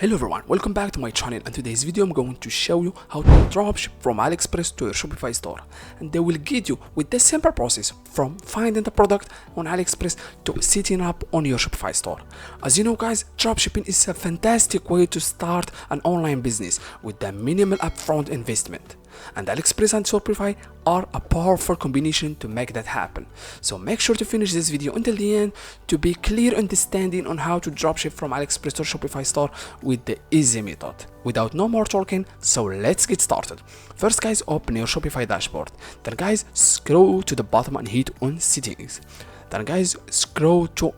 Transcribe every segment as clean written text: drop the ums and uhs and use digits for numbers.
Hello everyone, welcome back to my channel, and today's video I'm going to show you how to dropship from Aliexpress to your Shopify store, and they will guide you with the simple process from finding the product on Aliexpress to setting up on your Shopify store. As you know guys, dropshipping is a fantastic way to start an online business with the minimal upfront investment. And Aliexpress and Shopify are a powerful combination to make that happen. So make sure to finish this video until the end to be clear understanding on how to dropship from Aliexpress to Shopify store with the easy method. Without no more talking, so let's get started. First guys, open your Shopify dashboard. Then guys, scroll to the bottom and hit on settings. Then guys, scroll to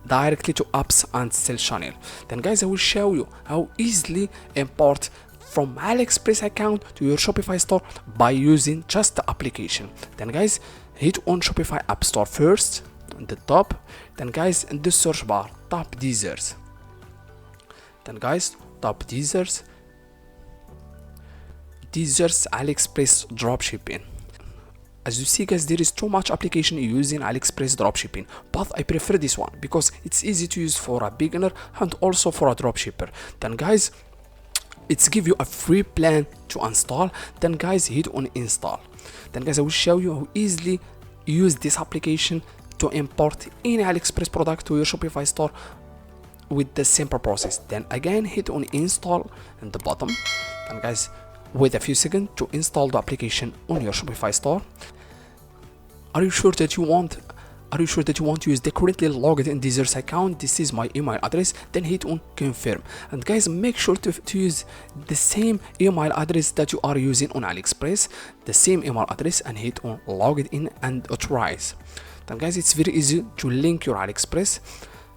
directly to apps and sales channel. Then guys, I will show you how easily import from Aliexpress account to your Shopify store by using just the application. Then guys, hit on Shopify App Store first on the top. Then guys, in the search bar, type Deezers. Then guys, type Deezers Aliexpress dropshipping. As you see guys, there is too much application using Aliexpress dropshipping, but I prefer this one because it's easy to use for a beginner and also for a dropshipper. Then guys, it's give you a free plan to install. Then guys, hit on install. Then guys, I will show you how easily use this application to import any Aliexpress product to your Shopify store with the simple process. Then again, hit on install in the bottom. Then guys, wait a few seconds to install the application on your Shopify store. Are you sure that you want to use the currently logged in Deezers account? This is my email address. Then hit on confirm. And guys, make sure to use the same email address that you are using on Aliexpress, the same email address, and hit on logged in and authorize. Then guys, it's very easy to link your Aliexpress.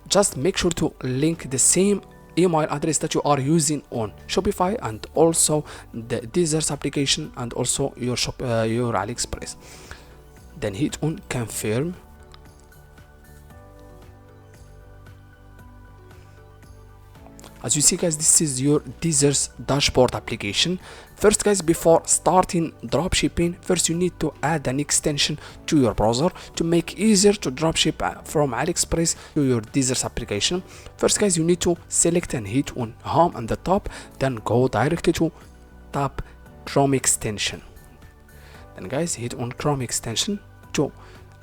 Just make sure to link the same email address that you are using on Shopify and also the Deezers application and also your Aliexpress. Then hit on confirm. As you see guys, this is your Deezers dashboard application. First guys, before starting dropshipping, first you need to add an extension to your browser to make easier to dropship from Aliexpress to your Deezers application. First guys, you need to select and hit on home on the top, then go directly to tap Chrome extension. Then guys, hit on Chrome extension to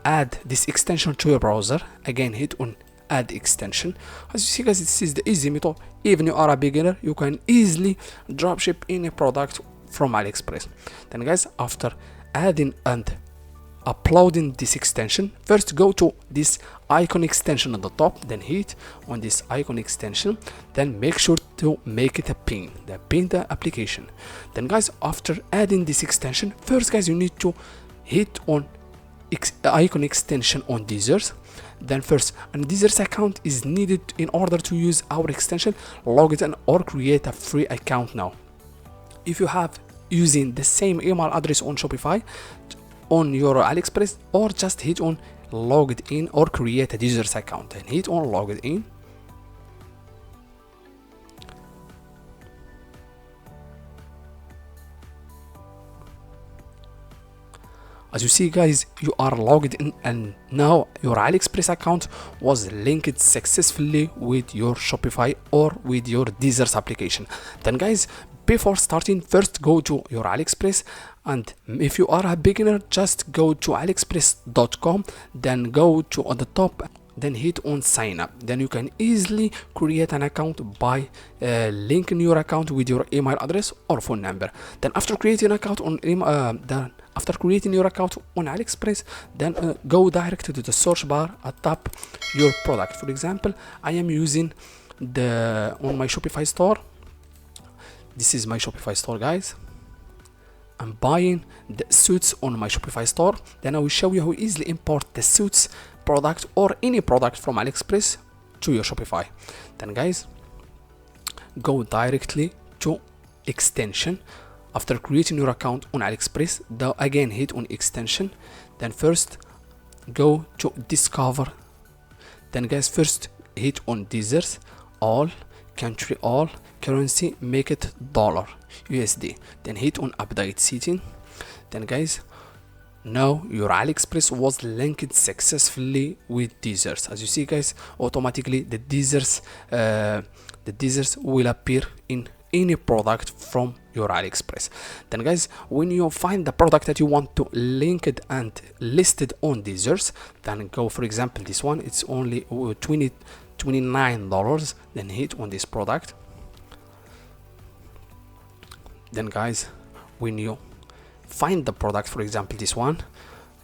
add this extension to your browser. Again, hit on add extension. As you see guys, this is the easy method. Even you are a beginner, you can easily dropship any product from Aliexpress. Then guys, after adding and uploading this extension, first go to this icon extension on the top, then hit on this icon extension, then make sure to make it a pin the application. Then guys, after adding this extension, first guys, you need to hit on icon extension on Deezers. Then first, an Deezers account is needed in order to use our extension, log in or create a free account now. If you have using the same email address on Shopify on your Aliexpress, or just hit on logged in or create a Deezers account and hit on logged in. As you see guys, you are logged in and now your Aliexpress account was linked successfully with your Shopify or with your Deezers application. Then guys, before starting, first go to your Aliexpress, and if you are a beginner, just go to aliexpress.com, then go to on the top, then hit on sign up. Then you can easily create an account by linking your account with your email address or phone number. Then after creating an account on after creating your account on Aliexpress, then go directly to the search bar at top your product. For example, I am using on my Shopify store. This is my Shopify store guys. I'm buying the suits on my Shopify store. Then I will show you how easily import the suits product or any product from Aliexpress to your Shopify. Then guys, go directly to extension. After creating your account on Aliexpress, again hit on extension. Then first go to discover. Then guys, first hit on Deezers, all country, all currency, make it dollar USD. Then hit on update setting. Then guys, now your AliExpress was linked successfully with Deezers. As you see guys, automatically the Deezers will appear in any product from your AliExpress. Then guys, when you find the product that you want to link it and list it on Deezers, then go, for example, this one, it's only $29. Then hit on this product. Then guys, when you find the product, for example, this one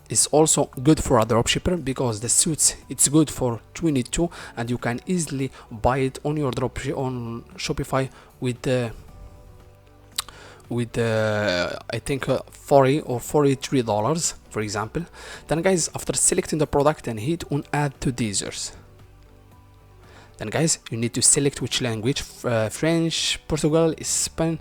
is also good for a dropshipper because the suits, it's good for 22, and you can easily buy it on your on Shopify with I think $40 or $43, for example. Then guys, after selecting the product, then hit on add to Deezers. Then guys, you need to select which language, French, Portugal, Spanish,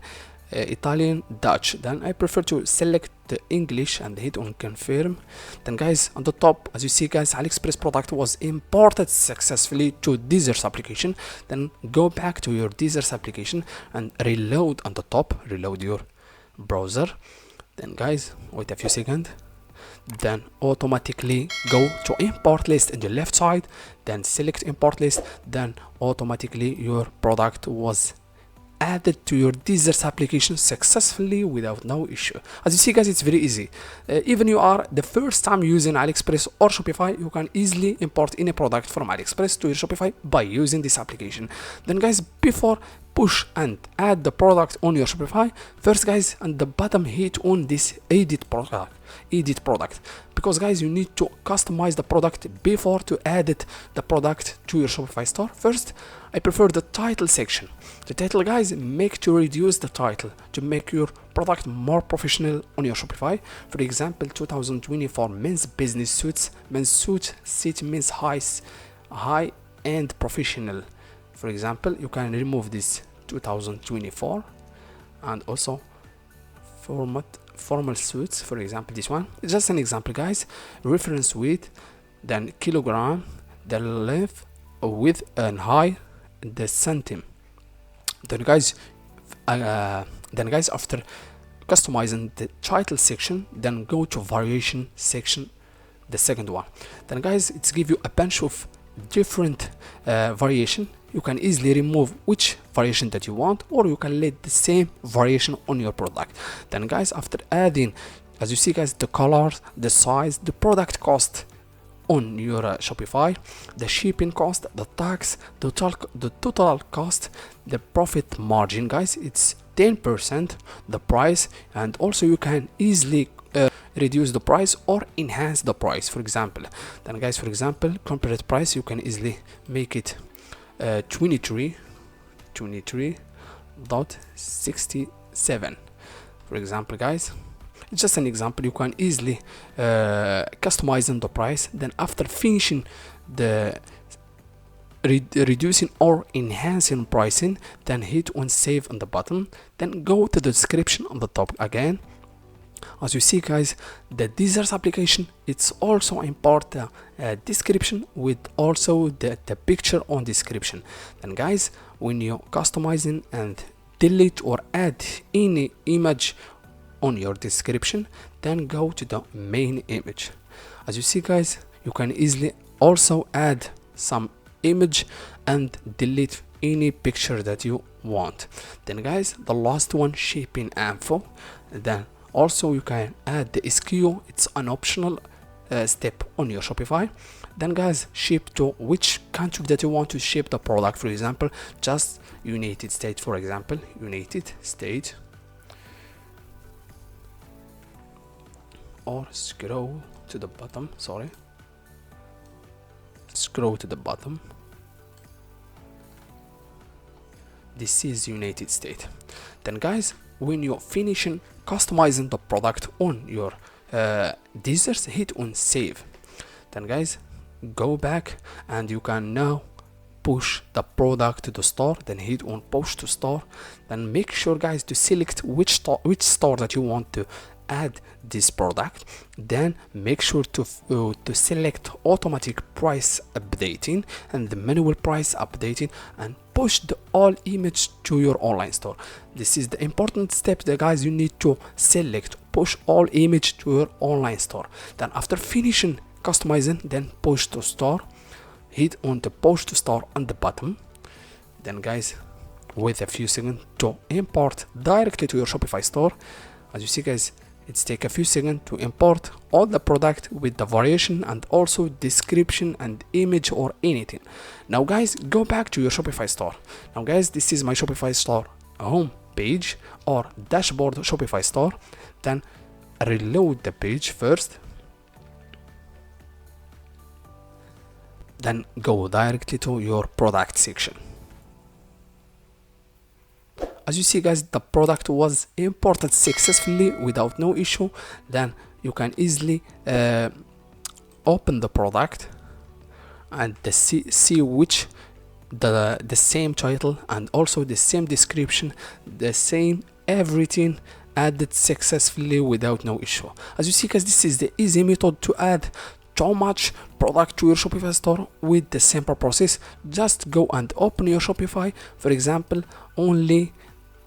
Italian, Dutch. Then I prefer to select the English and hit on confirm. Then guys, on the top, as you see guys, AliExpress product was imported successfully to Deezers application. Then go back to your Deezers application and reload on the top, reload your browser. Then guys, wait a few seconds. Then automatically go to import list in the left side, then select import list, then automatically your product was added to your Deezers application successfully without no issue. As you see guys, it's very easy. Even you are the first time using AliExpress or Shopify, you can easily import any product from AliExpress to your Shopify by using this application. Then guys, before push and add the product on your Shopify, first guys, at the bottom hit on this edit product, because guys, you need to customize the product before to add the product to your Shopify store. First, I prefer the title section. The title guys, make to reduce the title to make your product more professional on your Shopify. For example, 2024 men's business suits, men's suit city men's high end professional. For example, you can remove this 2024, and also formal suits, for example, this one. It's just an example guys. Reference width, then kilogram, the length, width and height, the centim. Then guys, after customizing the title section, then go to variation section, the second one. Then guys, it's give you a bunch of different variation. You can easily remove which variation that you want, or you can let the same variation on your product. Then guys, after adding, as you see guys, the colors, the size, the product cost on your Shopify, the shipping cost, the tax, the total cost, the profit margin guys, it's 10%, the price, and also you can easily reduce the price or enhance the price, for example. Then guys, for example, compared price, you can easily make it 23.67, for example guys. It's just an example. You can easily customize the price. Then after finishing the reducing or enhancing pricing, then hit on save on the button, then go to the description on the top again. As you see guys, the Deezers application, it's also import the description with also the picture on description. Then guys, when you customizing and delete or add any image on your description, then go to the main image. As you see guys, you can easily also add some image and delete any picture that you want. Then guys, the last one, shipping info. Then also you can add the SKU. It's an optional step on your Shopify. Then guys, ship to which country that you want to ship the product. For example, just United States, for example, United States, or scroll to the bottom, scroll to the bottom. This is United States. Then guys, when you're finishing customizing the product on your Deezers, hit on save. Then guys, go back and you can now push the product to the store. Then hit on push to store. Then make sure guys to select which store that you want to add this product, then make sure to select automatic price updating and the manual price updating, and push the all image to your online store. This is the important step, the guys. You need to select push all image to your online store. Then after finishing customizing, then push to store, hit on the push to store on the bottom. Then guys, with a few seconds to import directly to your Shopify store. As you see guys, it's take a few seconds to import all the product with the variation and also description and image or anything. Now guys, go back to your Shopify store. Now guys, this is my Shopify store home page or dashboard Shopify store. Then reload the page first, then go directly to your product section. As you see guys, the product was imported successfully without no issue. Then you can easily open the product and see which the same title and also the same description, the same everything added successfully without no issue. As you see guys, this is the easy method to add so much product to your Shopify store with the simple process. Just go and open your Shopify, for example, only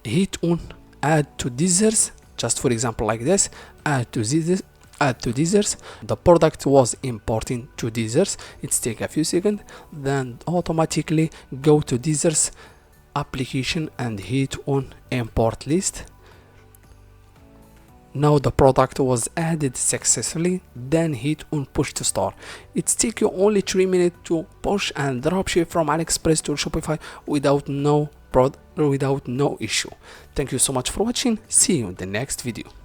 hit on add to Deezers, just for example like this, add to Deezers. The product was importing to Deezers. It's take a few seconds, then automatically go to Deezers application and hit on import list. Now the product was added successfully, then hit on push to store. It takes you only 3 minutes to push and dropship from Aliexpress to Shopify without no issue. Thank you so much for watching. See you in the next video.